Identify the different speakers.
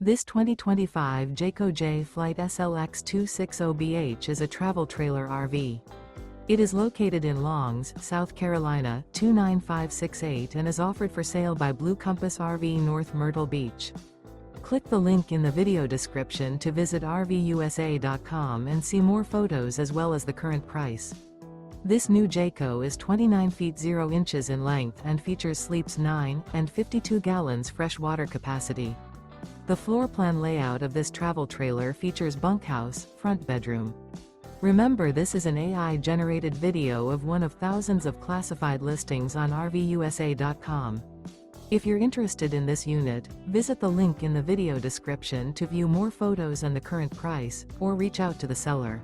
Speaker 1: This 2025 Jayco Jay Flight SLX 260BH is a travel trailer RV. It is located in Longs, South Carolina, 29568 and is offered for sale by Blue Compass RV North Myrtle Beach. Click the link in the video description to visit RVUSA.com and see more photos as well as the current price. This new Jayco is 29 feet 0 inches in length and features sleeps 9 and 52 gallons fresh water capacity. The floor plan layout of this travel trailer features bunkhouse, front bedroom. Remember, this is an AI-generated video of one of thousands of classified listings on RVUSA.com. If you're interested in this unit, visit the link in the video description to view more photos and the current price, or reach out to the seller.